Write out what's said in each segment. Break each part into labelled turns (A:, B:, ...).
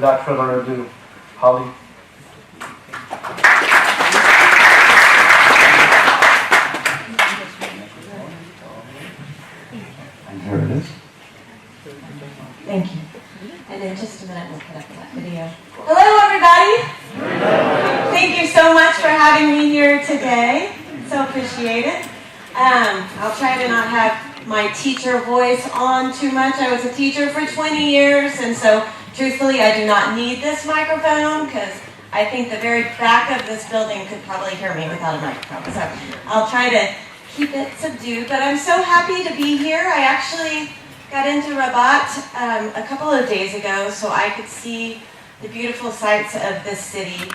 A: without further ado, Holly.
B: And here it is.
C: Thank you. And in just a minute, we'll put up that video. Hello, everybody. Thank you so much for having me here today. So appreciate it. I'll try to not have my teacher voice on too much. I was a teacher for 20 years, and so truthfully, I do not need this microphone because I think the very back of this building could probably hear me without a microphone. So I'll try to keep it subdued. But I'm so happy to be here. I actually got into Rabat a couple of days ago so I could see the beautiful sights of this city.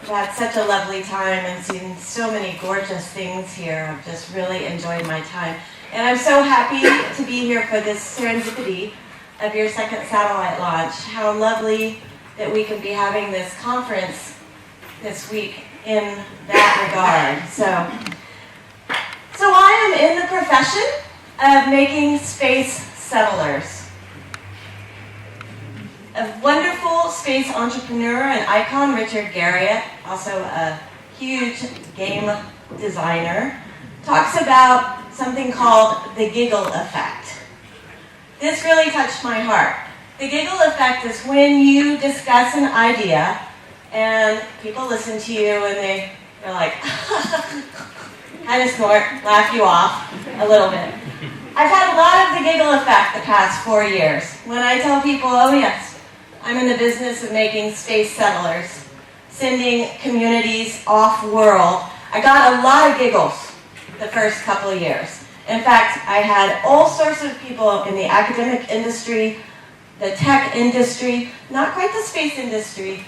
C: I've had such a lovely time and seen so many gorgeous things here. I've just really enjoyed my time. And I'm so happy to be here for this serendipity of your second satellite launch. How lovely that we could be having this conference this week in that regard. So I am in the profession of making space settlers. A wonderful space entrepreneur and icon, Richard Garriott, also a huge game designer, talks about something called the giggle effect. This really touched my heart. The giggle effect is when you discuss an idea and people listen to you and they're like, kind of snort, laugh you off a little bit. I've had a lot of the giggle effect the past 4 years. When I tell people, oh yes, I'm in the business of making space settlers, sending communities off-world, I got a lot of giggles the first couple of years. In fact, I had all sorts of people in the academic industry, the tech industry, not quite the space industry,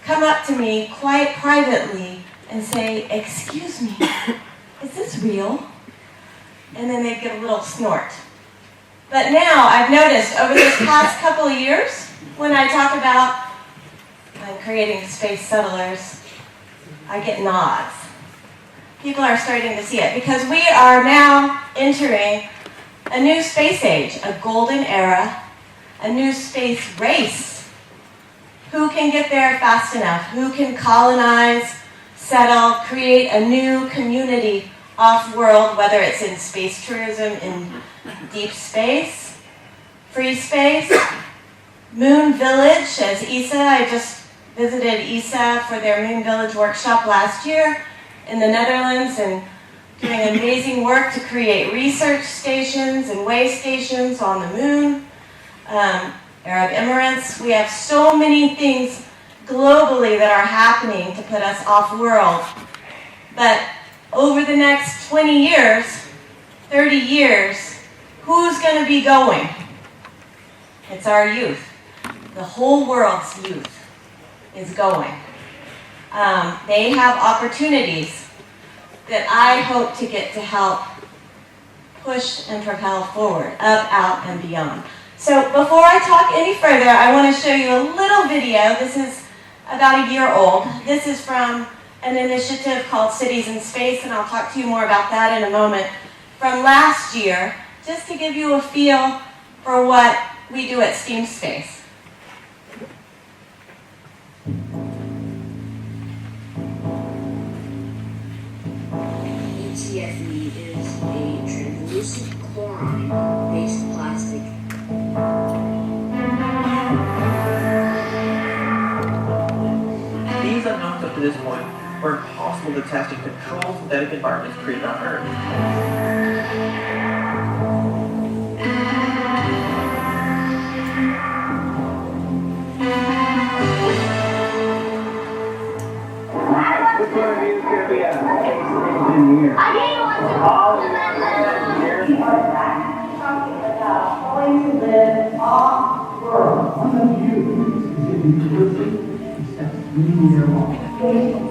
C: come up to me quite privately and say, excuse me, is this real? And then they'd get a little snort. But now I've noticed over this past couple of years, when I talk about creating space settlers, I get nods. People are starting to see it because we are now entering a new space age, a golden era, a new space race. Who can get there fast enough? Who can colonize, settle, create a new community off-world, whether it's in space tourism, in deep space, free space, Moon Village, as ESA, I just visited ESA for their Moon Village workshop last year in the Netherlands and doing amazing work to create research stations and way stations on the moon. Arab Emirates, we have so many things globally that are happening to put us off-world. But over the next 20 years, 30 years, who's going to be going? It's our youth. The whole world's youth is going. They have opportunities that I hope to get to help push and propel forward, up, out, and beyond. So before I talk any further, I want to show you a little video. This is about a year old. This is from an initiative called Cities in Space, and I'll talk to you more about that in a moment, from last year, just to give you a feel for what we do at STEAM Space.
D: ENSIAS is a translucent chlorine-based plastic.
E: These unknowns up to this point were impossible to test in controlled synthetic environments created on Earth.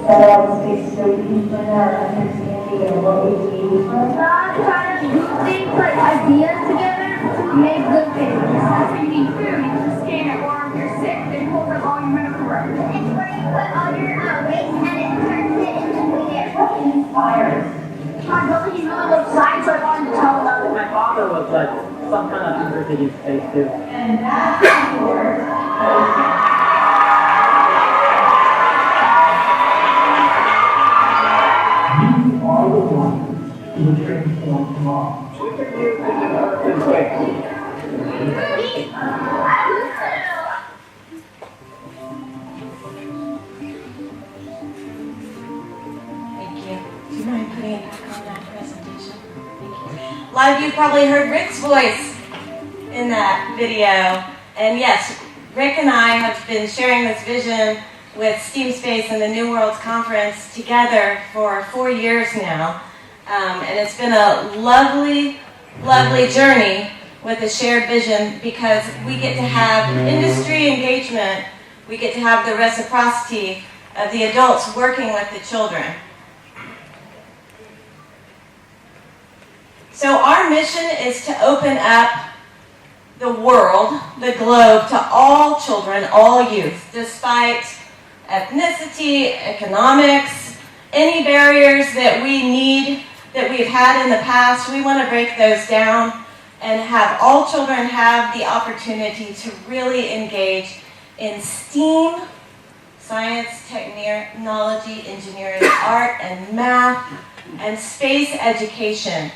F: Satellite space so we can learn our understanding of what we need.
G: Not trying to do things like ideas together to make good things. If you need food, you just scan it, or if you're sick, they pull up all your medical records.
F: It's where you put all your waste and it turns it into weird. What inspires?
G: My brother, he's really loves science, so I wanted to tell him about it.
E: My father was like some kind of interested in space too.
F: And that's the word. to transform tomorrow.
C: Thank you. Do you mind putting it back on that presentation? Thank you. A lot of you probably heard Rick's voice in that video. And yes, Rick and I have been sharing this vision with STEAM Space and the New Worlds Conference together for 4 years now. And it's been a lovely, lovely journey with a shared vision because we get to have industry engagement, we get to have the reciprocity of the adults working with the children. So our mission is to open up the world, the globe, to all children, all youth, despite ethnicity, economics, any barriers that we need, that we've had in the past. We want to break those down and have all children have the opportunity to really engage in STEAM, science, technology, engineering, art, and math, and space education.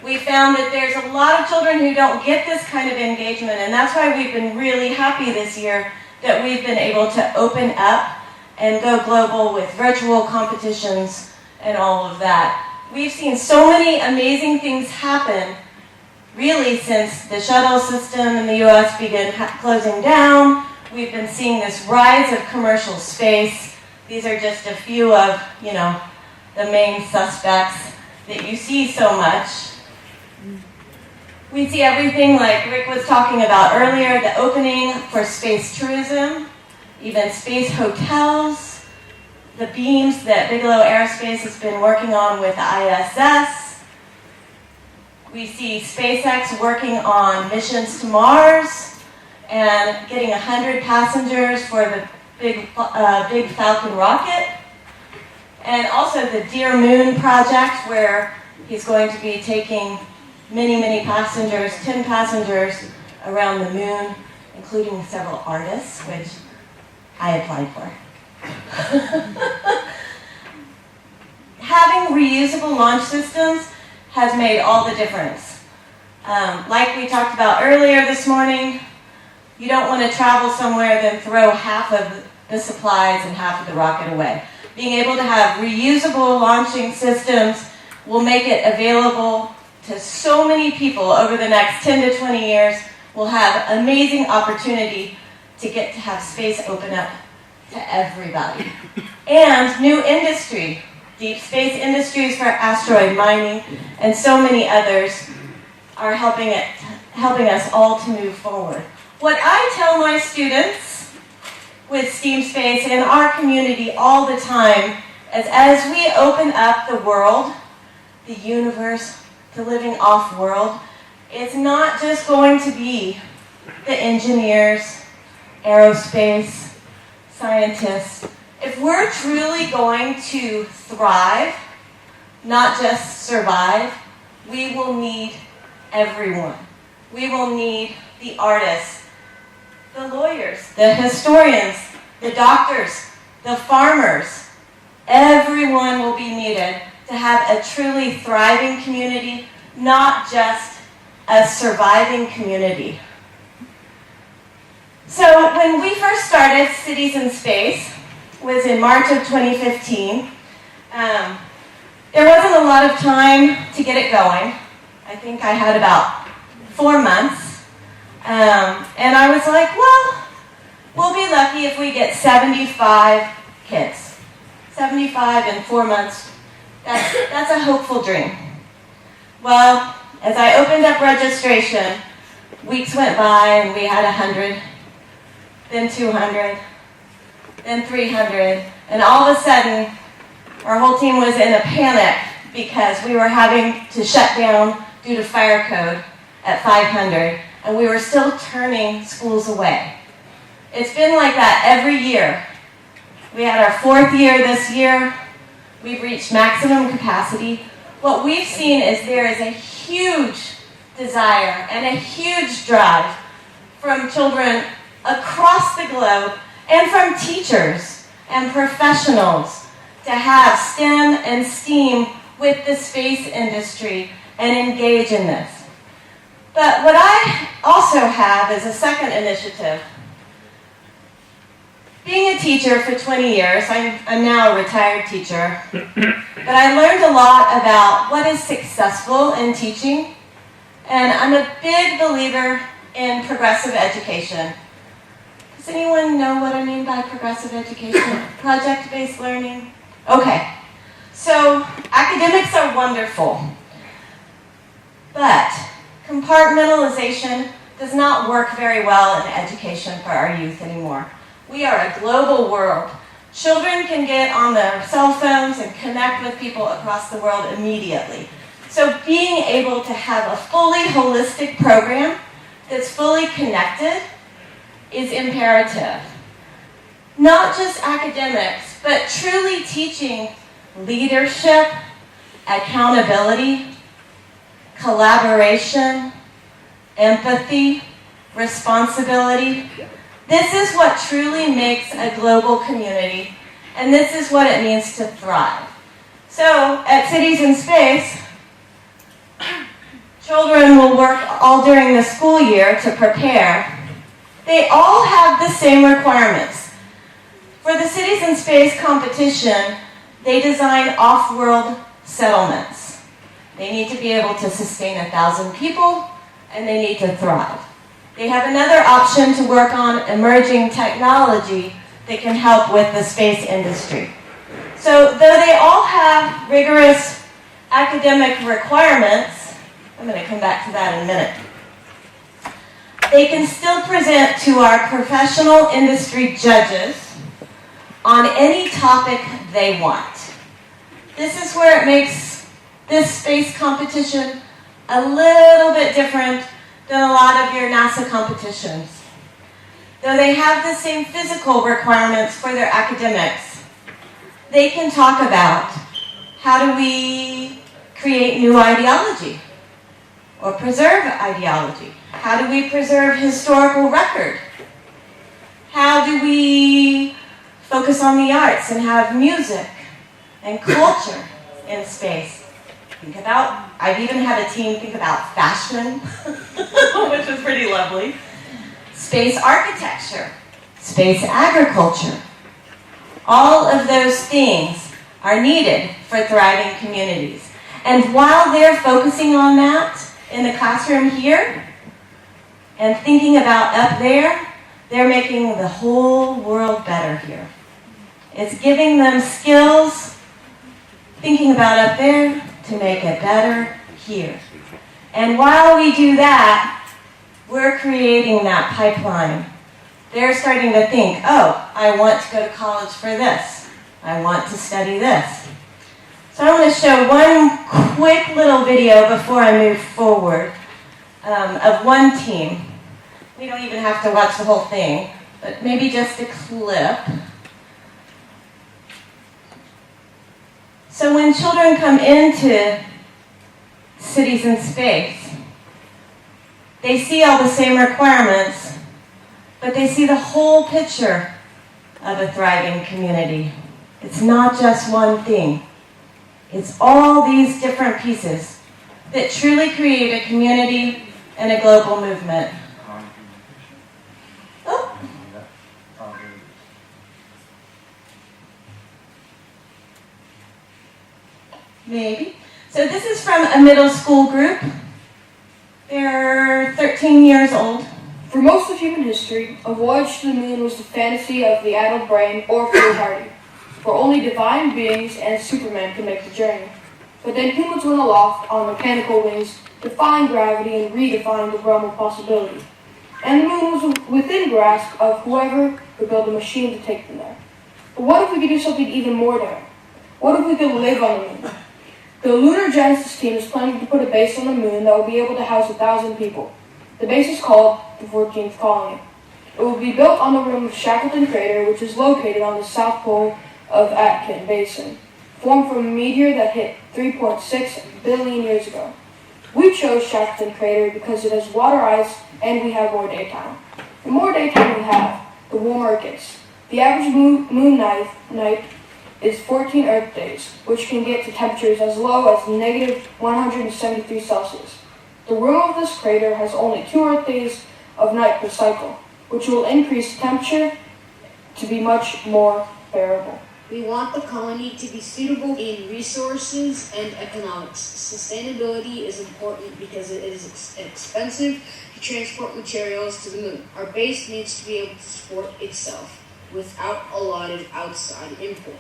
C: We found that there's a lot of children who don't get this kind of engagement, and that's why we've been really happy this year that we've been able to open up and go global with virtual competitions and all of that. We've seen so many amazing things happen, really, since the shuttle system in the U.S. began closing down. We've been seeing this rise of commercial space. These are just a few of, the main suspects that you see so much. We see everything like Rick was talking about earlier, the opening for space tourism, even space hotels, the beams that Bigelow Aerospace has been working on with ISS. We see SpaceX working on missions to Mars and getting 100 passengers for the big Falcon rocket. And also the Dear Moon project, where he's going to be taking many passengers, 10 passengers around the moon, including several artists, which I applied for. Having reusable launch systems has made all the difference. Like we talked about earlier this morning, you don't want to travel somewhere then throw half of the supplies and half of the rocket away. Being able to have reusable launching systems will make it available to so many people over the next 10 to 20 years. We'll have amazing opportunity to get to have space open up to everybody. And new industry, deep space industries for asteroid mining, and so many others are helping us all to move forward. What I tell my students with STEAM Space in our community all the time is as we open up the world, the universe, the living off-world, it's not just going to be the engineers, aerospace, scientists. If we're truly going to thrive, not just survive, we will need everyone. We will need the artists, the lawyers, the historians, the doctors, the farmers. Everyone will be needed to have a truly thriving community, not just a surviving community. So when we first started Cities in Space, was in March of 2015, there wasn't a lot of time to get it going. I think I had about 4 months. And I was like, well, we'll be lucky if we get 75 kids. 75 in 4 months. That's a hopeful dream. Well, as I opened up registration, weeks went by and we had 100, then 200, then 300, and all of a sudden, our whole team was in a panic because we were having to shut down due to fire code at 500, and we were still turning schools away. It's been like that every year. We had our 4th year this year. We've reached maximum capacity. What we've seen is there is a huge desire and a huge drive from children across the globe and from teachers and professionals to have STEM and STEAM with the space industry and engage in this. But what I also have is a second initiative. Being a teacher for 20 years, I'm now a retired teacher, but I learned a lot about what is successful in teaching, and I'm a big believer in progressive education. Does anyone know what I mean by progressive education? Project-based learning? Okay, so academics are wonderful, but compartmentalization does not work very well in education for our youth anymore. We are a global world. Children can get on their cell phones and connect with people across the world immediately. So being able to have a fully holistic program that's fully connected is imperative. Not just academics, but truly teaching leadership, accountability, collaboration, empathy, responsibility. This is what truly makes a global community, and this is what it means to thrive. So, at Cities in Space, children will work all during the school year to prepare. They all have the same requirements. For the Cities in Space competition, they design off-world settlements. They need to be able to sustain 1,000 people, and they need to thrive. They have another option to work on emerging technology that can help with the space industry. So though they all have rigorous academic requirements, I'm going to come back to that in a minute, they can still present to our professional industry judges on any topic they want. This is where it makes this space competition a little bit different than a lot of your NASA competitions. Though they have the same physical requirements for their academics, they can talk about how do we create new ideology or preserve ideology. How do we preserve historical record? How do we focus on the arts and have music and culture in space? Think about, I've even had a team think about fashion, which is pretty lovely. Space architecture, space agriculture. All of those things are needed for thriving communities. And while they're focusing on that in the classroom here, and thinking about up there, they're making the whole world better here. It's giving them skills, thinking about up there to make it better here. And while we do that, we're creating that pipeline. They're starting to think, oh, I want to go to college for this. I want to study this. So I'm going to show one quick little video before I move forward of one team. We don't even have to watch the whole thing, but maybe just a clip. So when children come into Cities in Space, they see all the same requirements, but they see the whole picture of a thriving community. It's not just one thing. It's all these different pieces that truly create a community and a global movement. Oh. Maybe. So this is from a middle school group. They're 13 years old.
B: For most of human history, a voyage to the moon was the fantasy of the adult brain or foolhardy, for only divine beings and Superman could make the journey. But then humans went aloft on mechanical wings, defying gravity and redefining the realm of possibility. And the moon was within grasp of whoever could build a machine to take them there. But what if we could do something even more daring? What if we could live on the moon? The Lunar Genesis team is planning to put a base on the moon that will be able to house 1,000 people. The base is called the 14th Colony. It will be built on the rim of Shackleton Crater, which is located on the south pole of Atkin Basin, formed from a meteor that hit 3.6 billion years ago. We chose Shackleton Crater because it has water ice and we have more daytime. The more daytime we have, the warmer it gets. The average moon night is 14 Earth days, which can get to temperatures as low as negative 173 Celsius. The rim of this crater has only 2 Earth days of night per cycle, which will increase temperature to be much more bearable.
D: We want the colony to be suitable in resources and economics. Sustainability is important because it is expensive to transport materials to the moon. Our base needs to be able to support itself without a lot of outside import.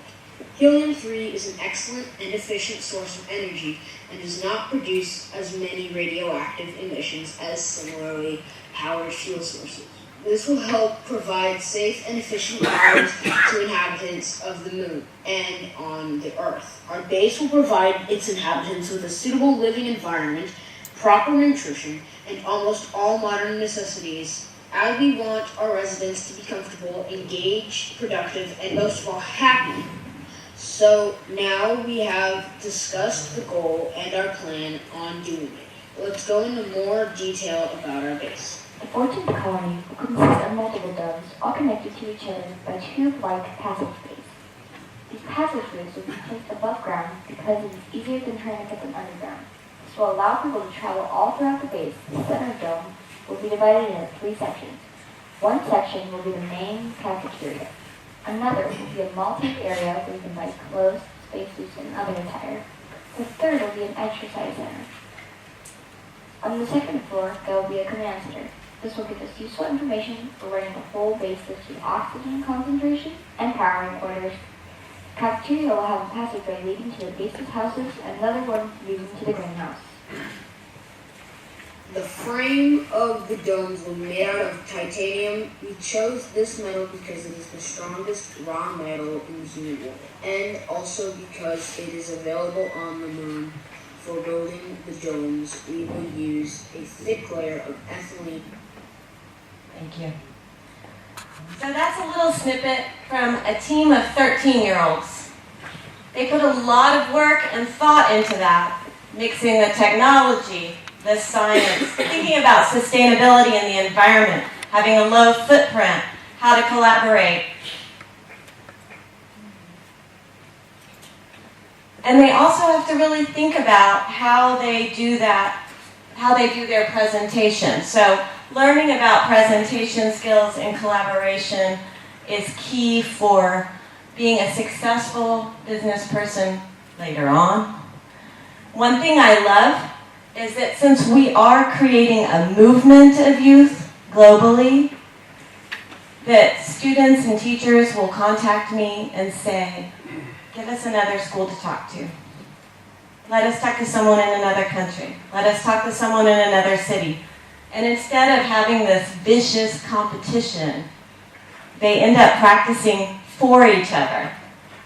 D: Helium-3 is an excellent and efficient source of energy and does not produce as many radioactive emissions as similarly powered fuel sources. This will help provide safe and efficient lives to inhabitants of the moon and on the Earth. Our base will provide its inhabitants with a suitable living environment, proper nutrition, and almost all modern necessities, as we want our residents to be comfortable, engaged, productive, and most of all happy. So now we have discussed the goal and our plan on doing it. Let's go into more detail about our base.
H: The 14th colony will consist of multiple domes, all connected to each other by tube-like passageways. These passageways will be placed above ground because it is easier than trying to get them underground. This will allow people to travel all throughout the base. The center dome will be divided into 3 sections. One section will be the main cafeteria. Another will be a malting area where you can buy clothes, spacesuits, and other attire. The third will be an exercise center. On the second floor, there will be a command center. This will give us useful information for running the whole base such as oxygen concentration and powering orders. The cafeteria will have a passageway leading to the base's houses and another one leading to the greenhouse.
D: The frame of the domes will be made out of titanium. We chose this metal because it is the strongest raw metal in the world, and also because it is available on the moon. For building the domes, we will use a thick layer of ethylene.
C: Thank you. So that's a little snippet from a team of 13-year-olds. They put a lot of work and thought into that, mixing the technology, the science, thinking about sustainability in the environment, having a low footprint, how to collaborate. And they also have to really think about how they do that, how they do their presentation. So learning about presentation skills and collaboration is key for being a successful business person later on. One thing I love is that since we are creating a movement of youth globally, that students and teachers will contact me and say, give us another school to talk to. Let us talk to someone in another country. Let us talk to someone in another city. And instead of having this vicious competition, they end up practicing for each other,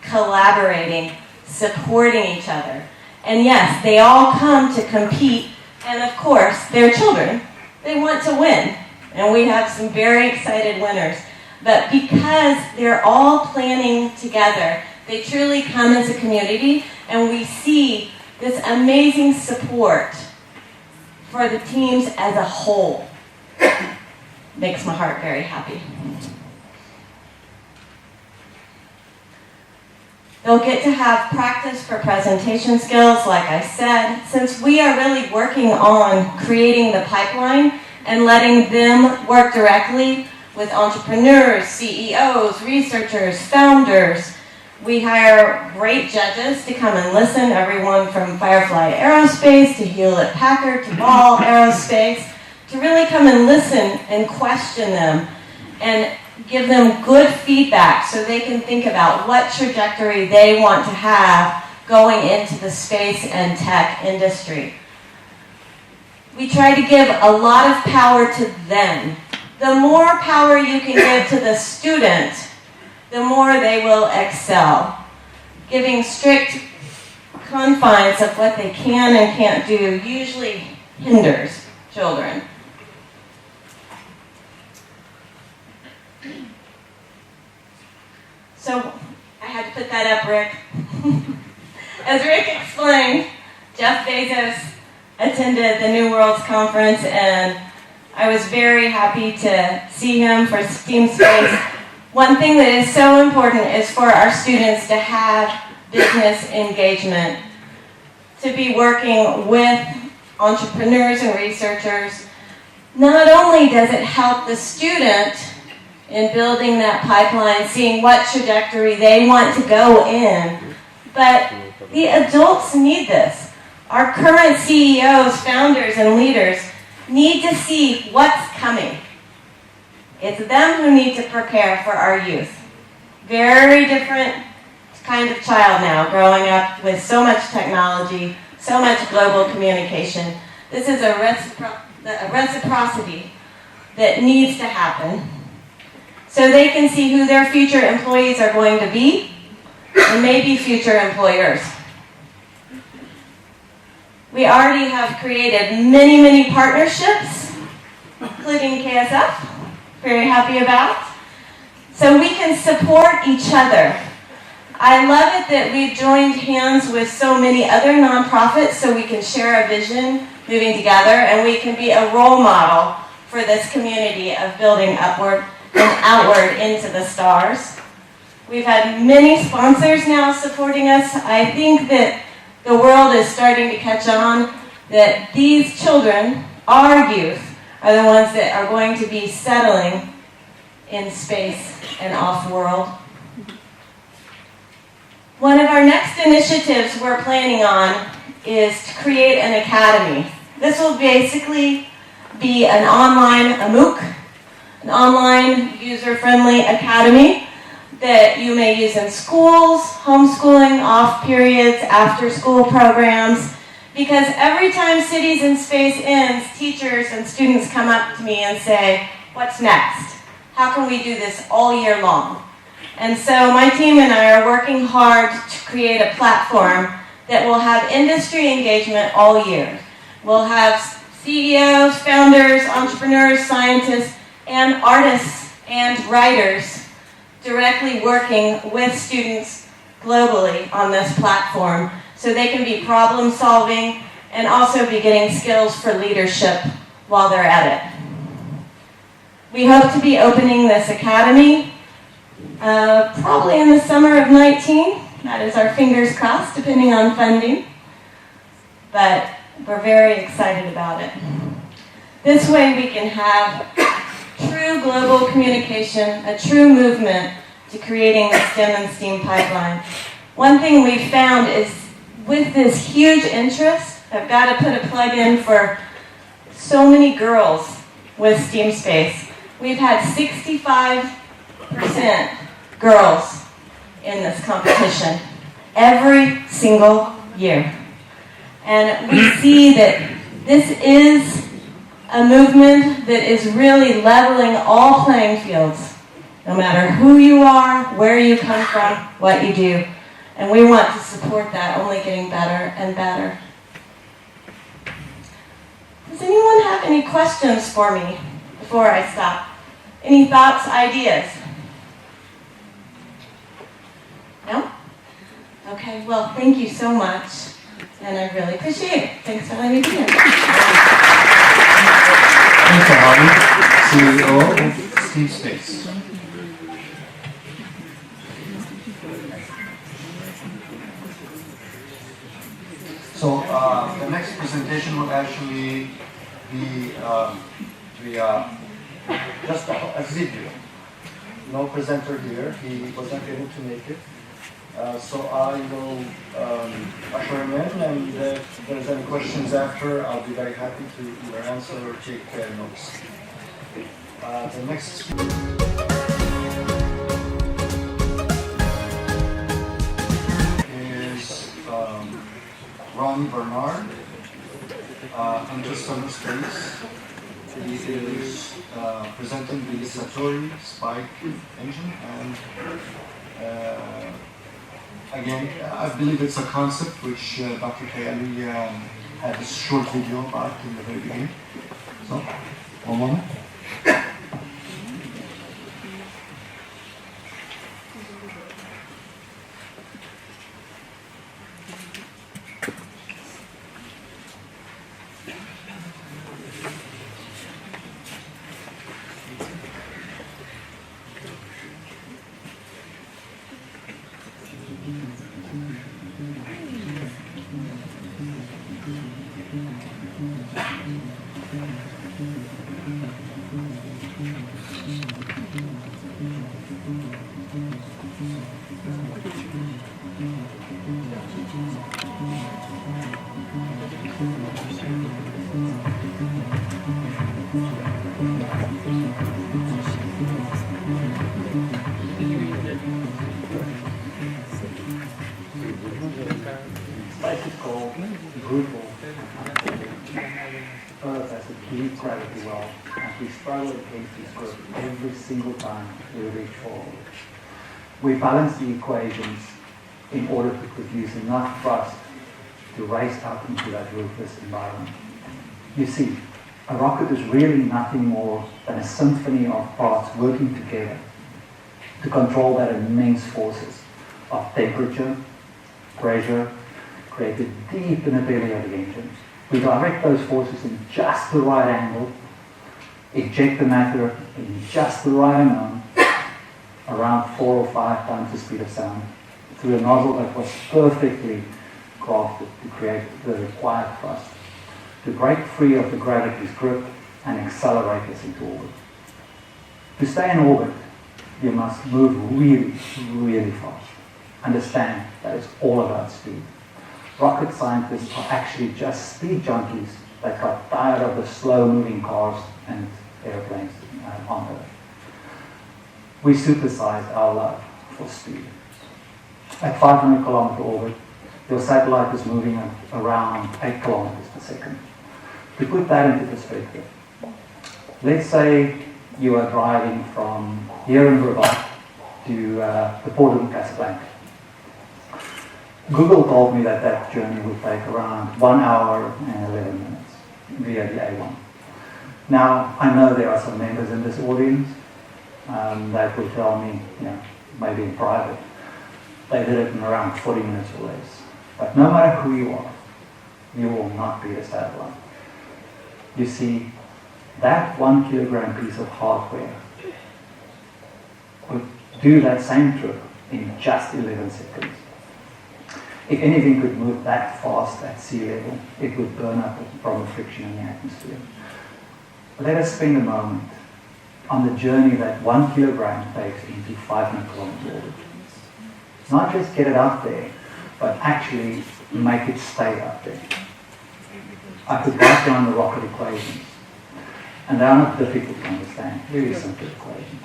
C: collaborating, supporting each other. And yes, they all come to compete, and of course, they're children. They want to win. And we have some very excited winners. But because they're all planning together, they truly come as a community, and we see this amazing support for the teams as a whole. Makes my heart very happy. They'll get to have practice for presentation skills, like I said, since we are really working on creating the pipeline and letting them work directly with entrepreneurs, CEOs, researchers, founders. We hire great judges to come and listen, everyone from Firefly Aerospace to Hewlett-Packard to Ball Aerospace, to really come and listen and question them and give them good feedback so they can think about what trajectory they want to have going into the space and tech industry. We try to give a lot of power to them. The more power you can give to the student, the more they will excel. Giving strict confines of what they can and can't do usually hinders children. So I had to put that up, Rick. As Rick explained, Jeff Bezos attended the New Worlds Conference, and I was very happy to see him for Steam Space. One thing that is so important is for our students to have business engagement, to be working with entrepreneurs and researchers. Not only does it help the student in building that pipeline, seeing what trajectory they want to go in, but the adults need this. Our current CEOs, founders, and leaders need to see what's coming. It's them who need to prepare for our youth. Very different kind of child now, growing up with so much technology, so much global communication. This is a reciprocity that needs to happen so they can see who their future employees are going to be and maybe future employers. We already have created many, many partnerships, including KSF, very happy about, so we can support each other. I love it that we've joined hands with so many other nonprofits so we can share a vision moving together, and we can be a role model for this community of building upward and outward into the stars. We've had many sponsors now supporting us. I think that the world is starting to catch on that these children, our youth, are the ones that are going to be settling in space and off-world. One of our next initiatives we're planning on is to create an academy. This will basically be an online, a MOOC, an online user-friendly academy that you may use in schools, homeschooling, off periods, after-school programs, because every time Cities in Space ends, teachers and students come up to me and say, what's next? How can we do this all year long? And so my team and I are working hard to create a platform that will have industry engagement all year. We'll have CEOs, founders, entrepreneurs, scientists, and artists and writers directly working with students globally on this platform so they can be problem solving and also be getting skills for leadership while they're at it. We hope to be opening this academy probably in the summer of 19. That is our fingers crossed, depending on funding. But we're very excited about it. This way we can have true global communication, a true movement to creating the STEM and STEAM pipeline. One thing we've found is with this huge interest, I've got to put a plug in for so many girls with STEAM Space. We've had 65% girls in this competition every single year. And we see that this is a movement that is really leveling all playing fields, no matter who you are, where you come from, what you do. And we want to support that, only getting better and better. Does anyone have any questions for me before I stop? Any thoughts, ideas? No? Okay, well, thank you so much, and I really appreciate it. Thanks for letting me be here.
A: Thank you, Holly, CEO of STEAM Space. So the next presentation will actually be just a video. No presenter here. He wasn't able to make it. So I will usher him in, and if there's any questions after, I'll be very happy to either answer or take notes. The next is Ron Bernard, Interstellar Space. He is presenting the Satori Spike engine, and again, I believe it's a concept which Dr. Kayali had a short video about in the very beginning. So, one moment.
I: critical, brutal, Earth has a deep gravity well, and we struggle against this grip every single time we reach forward. We balance the equations in order to produce enough thrust to race out into that ruthless environment. You see, a rocket is really nothing more than a symphony of parts working together to control that immense forces of temperature, pressure, created deep in the belly of the engine. We direct those forces in just the right angle, eject the matter in just the right amount, around 4 or 5 times the speed of sound, through a nozzle that was perfectly crafted to create the required thrust, to break free of the gravity's grip and accelerate us into orbit. To stay in orbit, you must move really, really fast. Understand that it's all about speed. Rocket scientists are actually just speed junkies that got tired of the slow-moving cars and airplanes on Earth. We supersized our love for speed. At 500 kilometer orbit, your satellite is moving at around 8 kilometers per second. To put that into perspective, let's say you are driving from here in Rabat to the port of Casablanca. Google told me that that journey would take around 1 hour and 11 minutes via the A1. Now, I know there are some members in this audience that will tell me, maybe in private, they did it in around 40 minutes or less. But no matter who you are, you will not beat a satellite. You see, that 1 kilogram piece of hardware would do that same trip in just 11 seconds. If anything could move that fast at sea level, it would burn up from the friction in the atmosphere. Let us spend a moment on the journey that 1 kilogram takes into 500 kilometer orbit. Not just get it up there, but actually make it stay up there. I could write down the rocket equations, and they are not difficult to understand, very simple equations.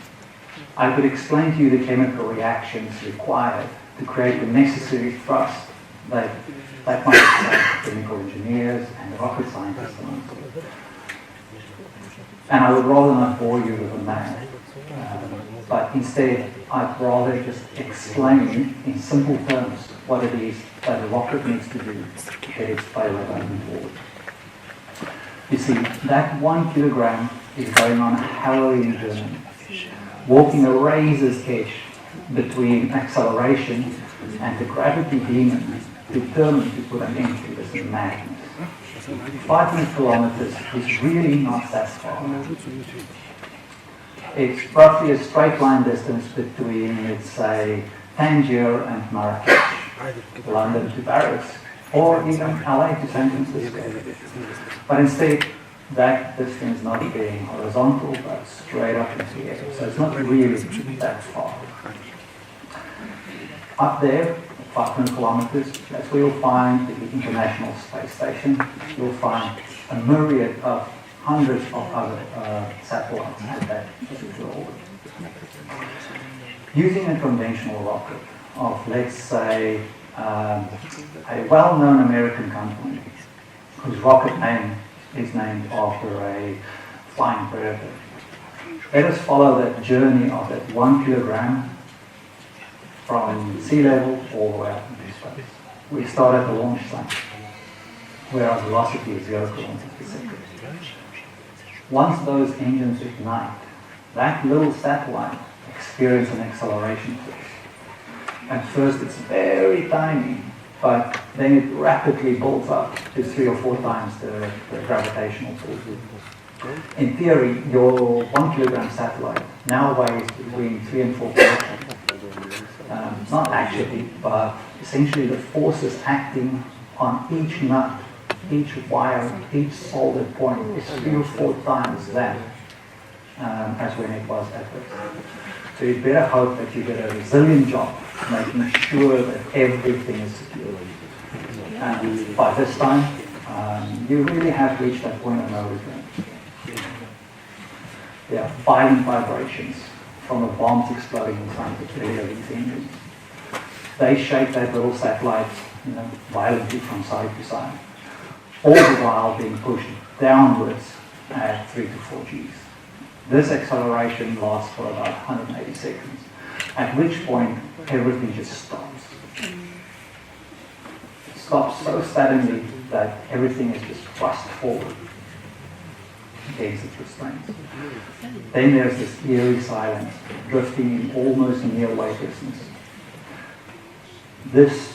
I: I could explain to you the chemical reactions required to create the necessary thrust that might excite chemical engineers and rocket scientists. And I would rather not bore you with a math, but instead I'd rather just explain in simple terms what it is that a rocket needs to do to get its payload moving forward. You see, that 1 kilogram is going on a harrowing journey, walking a razor's edge between acceleration and the gravity demon determined to put an end to this madness. 500 kilometers is really not that far. It's roughly a straight line distance between, let's say, Tangier and Marrakech, London to Paris, or even LA to San Francisco. But instead, that distance not being horizontal, but straight up into the air. So it's not really that far. Up there, 500 kilometers, that's where you'll find the International Space Station. You'll find a myriad of hundreds of other satellites at that particular orbit. Using a conventional rocket of, let's say, a well-known American company whose rocket name is named after a flying predator. Let us follow that journey of that 1 kilogram from sea level all the way up into space. We start at the launch site, where our velocity is 0 kilometers per second. Once those engines ignite, that little satellite experiences an acceleration force. At first it's very tiny, but then it rapidly builds up to 3 or 4 times the gravitational force. In theory, your 1 kilogram satellite now weighs between 3 and 4 kilograms. Not actually, but essentially the forces acting on each nut, each wire, each soldered point is 3 or 4 times that as when it was at first. So you'd better hope that you get a resilient job making sure that everything is secure. And by this time, you really have reached that point of no return. There are violent vibrations from the bombs exploding inside the belly of these engines. They shake that little satellite, violently from side to side, all the while being pushed downwards at 3 to 4 Gs. This acceleration lasts for about 180 seconds, at which point everything just stops. It stops so suddenly that everything is just thrust forward against its restraints. Then there's this eerie silence, drifting in almost near weightlessness. This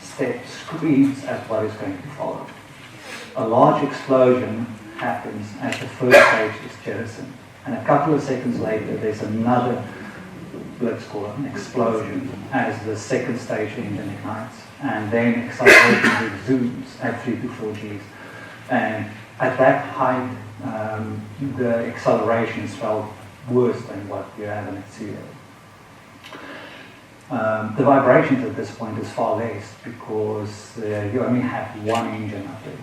I: step screams at what is going to follow. A large explosion happens as the first stage is jettisoned, and a couple of seconds later there's another, let's call it an explosion, as the second stage engine ignites, and then acceleration resumes at 3 to 4 Gs. And at that height, the acceleration is felt worse than what you have at sea level. The vibrations at this point is far less because you only have one engine up there.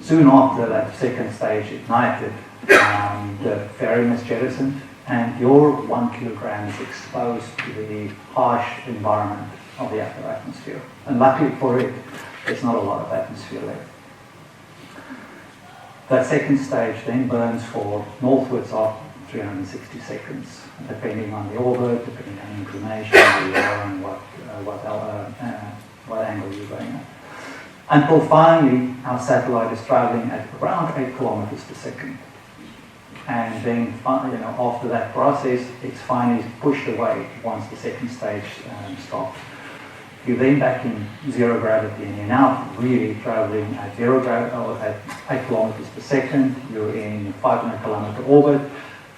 I: Soon after that second stage ignited, the fairing is jettisoned, and your 1 kilogram is exposed to the harsh environment of the upper atmosphere. And luckily for it, there's not a lot of atmosphere left. That second stage then burns for northwards of 360 seconds, depending on the orbit, depending on inclination, and what angle you're going at. Until finally, our satellite is traveling at around 8 kilometers per second. And then, after that process, it's finally pushed away once the second stage stops. You're then back in zero gravity, and you're now really traveling at zero gravity, or at 8 kilometers per second. You're in 500 kilometer orbit,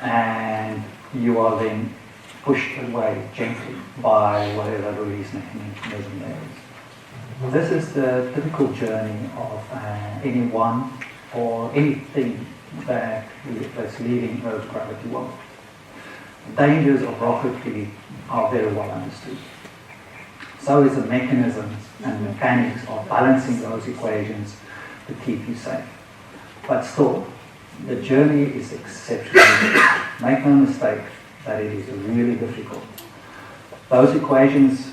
I: and you are then pushed away gently by whatever release mechanism there is. This is the typical journey of anyone or anything that's leaving Earth's gravity well. The dangers of rocketry are very well understood. So is the mechanisms and mechanics of balancing those equations to keep you safe. But still, the journey is exceptionally difficult. Make no mistake that it is really difficult. Those equations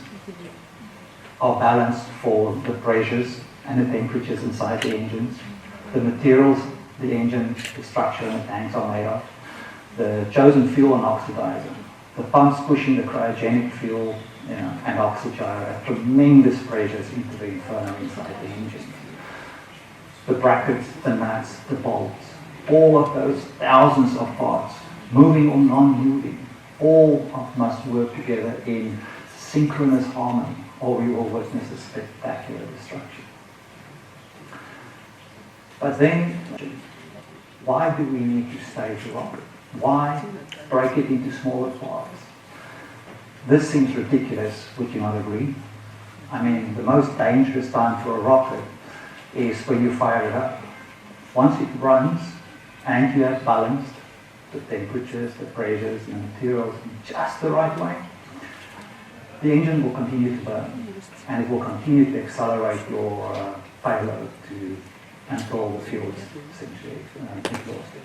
I: are balanced for the pressures and the temperatures inside the engines, the materials the engine, the structure and the tanks are made of, the chosen fuel and oxidizer, the pumps pushing the cryogenic fuel and oxygen at tremendous pressures into the inferno inside the engine. The brackets, the nuts, the bolts, all of those thousands of parts, moving or non-moving, all must work together in synchronous harmony, or we will witness a spectacular destruction. But then, why do we need to stage a rocket? Why break it into smaller parts? This seems ridiculous, would you not agree? I mean, the most dangerous time for a rocket is when you fire it up. Once it runs and you have balanced the temperatures, the pressures, the materials in just the right way, the engine will continue to burn and it will continue to accelerate your payload until the fuel is essentially exhausted.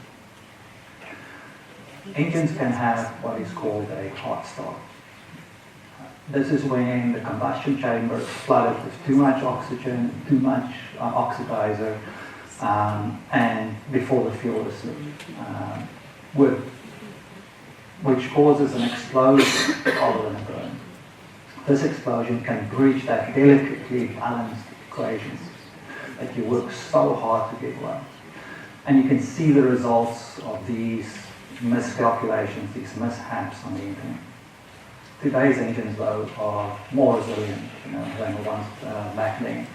I: Engines can have what is called a hot start. This is when the combustion chamber is flooded with too much oxygen, too much oxidizer, and before the fuel is lit, which causes an explosion rather than a burn. This explosion can breach that delicately balanced equations that you work so hard to get right. And you can see the results of these miscalculations, these mishaps on the internet. Today's engines, though, are more resilient than the ones back then.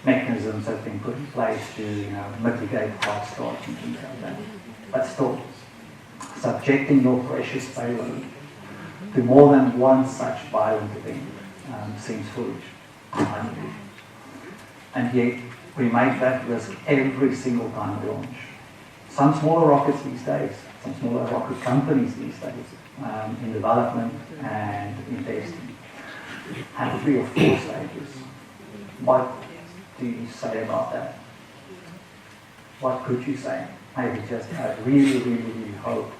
I: Mechanisms have been put in place to mitigate hot starts and things like that. But still, subjecting your precious payload to more than one such violent event seems foolish, I believe. And yet, we make that risk every single time we launch. Some smaller rockets these days, some smaller rocket companies these days, in development and in testing, have 3 or 4 stages. What do you say about that? What could you say? Maybe just I really, really, really hope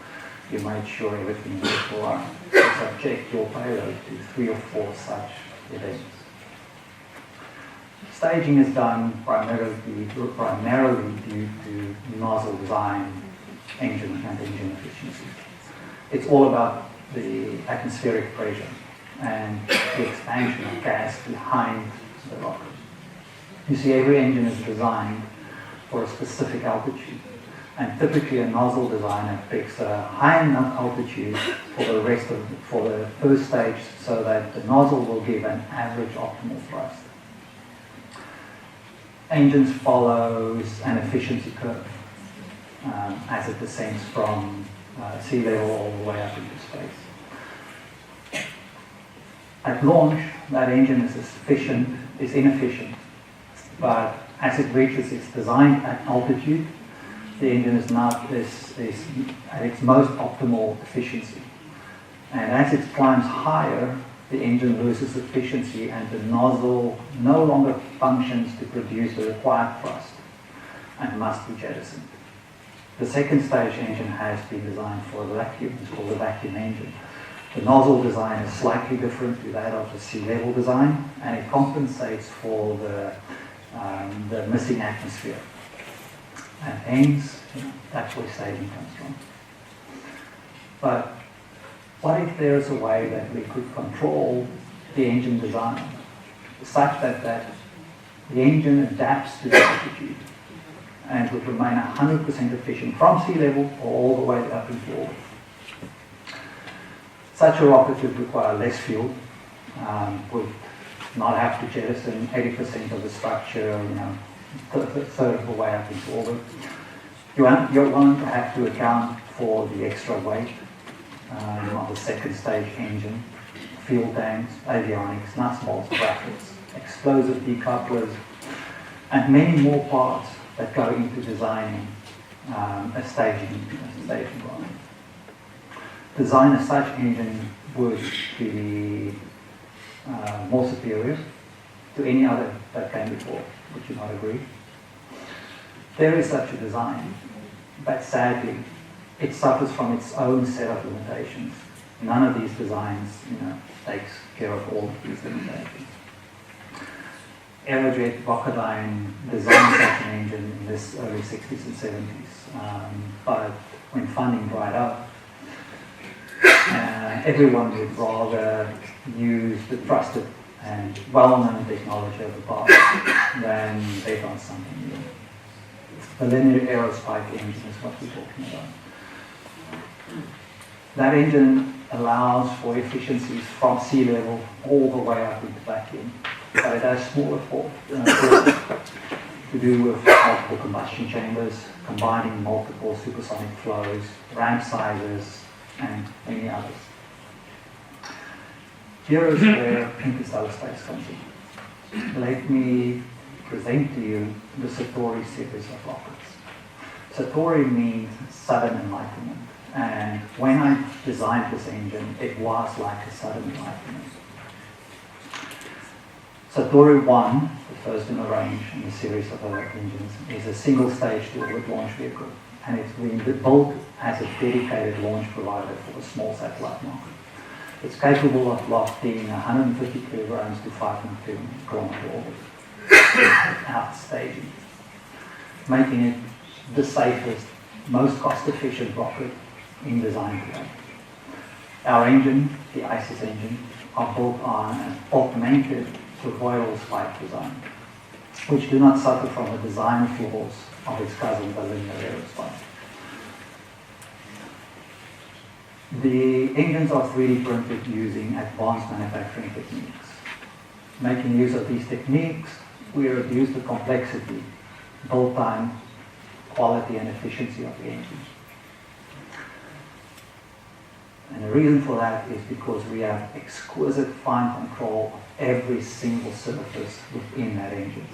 I: you made sure everything was all right. So subject your payload to 3 or 4 such events. Staging is done primarily due to nozzle design, engine and engine efficiency. It's all about the atmospheric pressure and the expansion of gas behind the rocket. You see, every engine is designed for a specific altitude, and typically a nozzle designer picks a high enough altitude for the first stage so that the nozzle will give an average optimal thrust. Engines follows an efficiency curve as it descends from sea level all the way up into space. At launch, that engine is inefficient, but as it reaches its designed altitude, the engine is at its most optimal efficiency. And as it climbs higher, the engine loses efficiency and the nozzle no longer functions to produce the required thrust and must be jettisoned. The second stage engine has been designed for a vacuum. It's called a vacuum engine. The nozzle design is slightly different to that of the sea level design, and it compensates for the missing atmosphere. And hence, that's where staging comes from. But what if there is a way that we could control the engine design such that the engine adapts to the altitude and would remain 100% efficient from sea level or all the way up into orbit? Such a rocket would require less fuel, would not have to jettison 80% of the structure, third of the way up into orbit. You won't have to account for the extra weight of the second stage engine, fuel tanks, avionics, nuts, bolts, brackets, explosive decouplers, and many more parts that go into designing a staging run. Design of such engine would be more superior to any other that came before. Would you not agree? There is such a design, but sadly, it suffers from its own set of limitations. None of these designs, takes care of all of these limitations. Aerojet Rocketdyne designed such an engine in the early 60s and 70s, but when funding dried up, everyone would rather use the trusted and well-known technology of the past than bet on something new. The linear aerospike engine is what we're talking about. That engine allows for efficiencies from sea level all the way up into vacuum, but it has smaller faults to do with multiple combustion chambers, combining multiple supersonic flows, ramp sizes, and many others. Here is where interstellar space comes in. Let me present to you the Satori series of rockets. Satori means sudden enlightenment, and when I designed this engine, it was like a sudden enlightenment. Satori 1, the first in the range in the series of engines, is a single-stage orbit launch vehicle, and it's been built as a dedicated launch provider for the small satellite market. It's capable of lofting 150 kilograms to 500 kilometer orbit without staging, making it the safest, most cost-efficient rocket in design today. Our engine, the ISIS engine, are built on an augmented recoil spike design, which do not suffer from the design flaws of its cousin, the linear aerospike. The engines are 3D printed using advanced manufacturing techniques. Making use of these techniques, we reduce the complexity, build time, quality and efficiency of the engine. And the reason for that is because we have exquisite fine control of every single surface within that engine.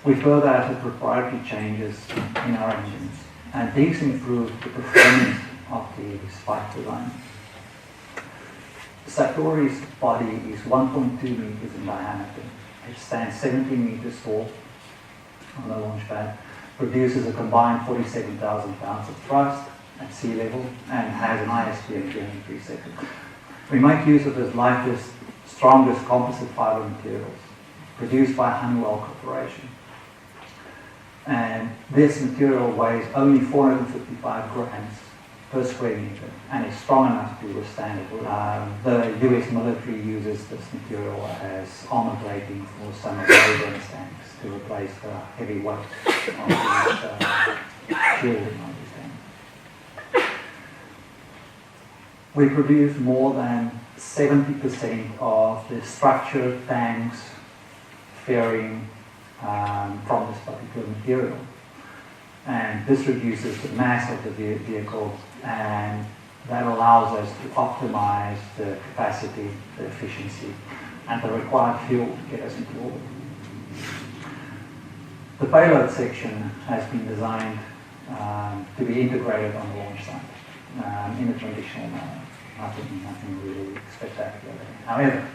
I: We further added proprietary changes in our engines, and these improve the performance of the spike design. Satori's body is 1.2 meters in diameter. It stands 17 meters tall on the launch pad, produces a combined 47,000 pounds of thrust, at sea level and has an ISP of 303 seconds. We make use of the lightest, strongest composite fiber materials produced by Honeywell Corporation. And this material weighs only 455 grams per square meter and is strong enough to withstand it. The US military uses this material as armor plating for some of the Abrams tanks to replace the heavy weight of these shielding on these tanks. We produce more than 70% of the structure, tanks, fairing from this particular material. And this reduces the mass of the vehicle, and that allows us to optimize the capacity, the efficiency, and the required fuel to get us into orbit. The payload section has been designed to be integrated on the launch site in a traditional manner. Nothing really spectacular there. However,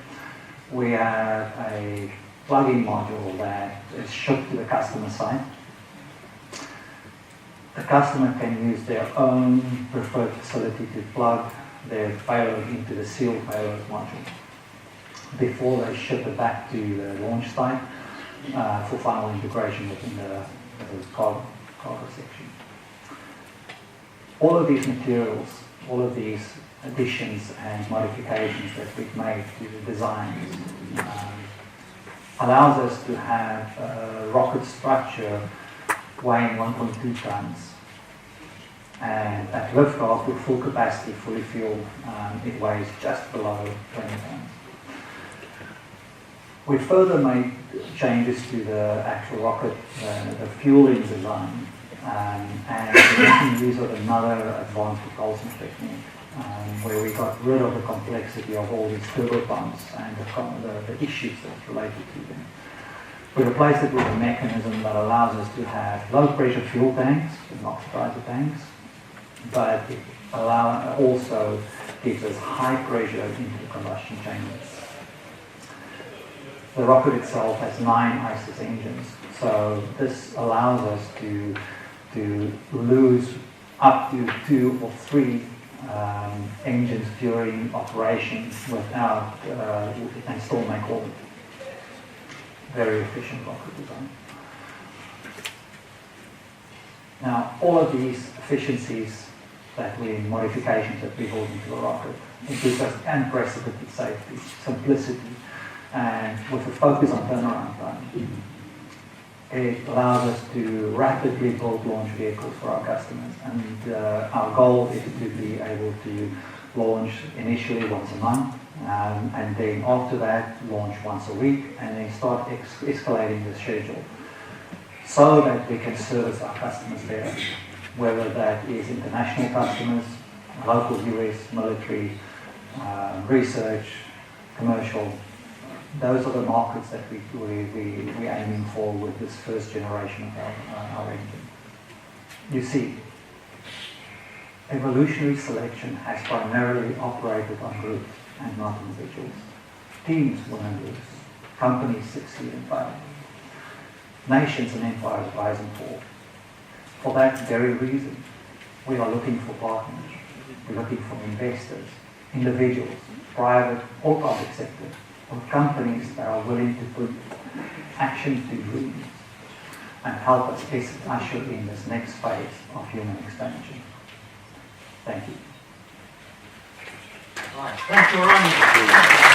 I: we have a plug-in module that is shipped to the customer site. The customer can use their own preferred facility to plug their payload into the sealed payload module before they ship it back to the launch site for final integration within the cargo section. All of these materials, all of these additions and modifications that we've made to the designs allows us to have a rocket structure weighing 1.2 tons. And at liftoff, with full capacity, fully fueled, it weighs just below 20 tons. We further made changes to the actual rocket, the fueling design, and making use of another advanced propulsion technique, where we got rid of the complexity of all these turbo pumps and the issues that's related to them. We replaced it with a mechanism that allows us to have low pressure fuel tanks, oxidizer tanks, but it also gives us high pressure into the combustion chambers. The rocket itself has 9 ISIS engines, so this allows us to lose up to 2 or 3 engines during operation without and still make orbit. Very efficient rocket design. Now, all of these efficiencies modifications that we hold into the rocket, it gives us unprecedented safety, simplicity, and with a focus on turnaround time. It allows us to rapidly build launch vehicles for our customers, and our goal is to be able to launch initially once a month, and then after that launch once a week, and then start escalating the schedule so that we can service our customers better, whether that is international customers, local US, military, research, commercial. Those are the markets that we're aiming for with this first generation of our engine. You see, evolutionary selection has primarily operated on groups and not individuals. Teams win and lose. Companies succeed and fail. Nations and empires rise and fall. For that very reason, we are looking for partners. We're looking for investors, individuals, private or public sector, or companies that are willing to put action to dreams and help us usher in this next phase of human expansion. Thank you.
J: All right. Thanks for running.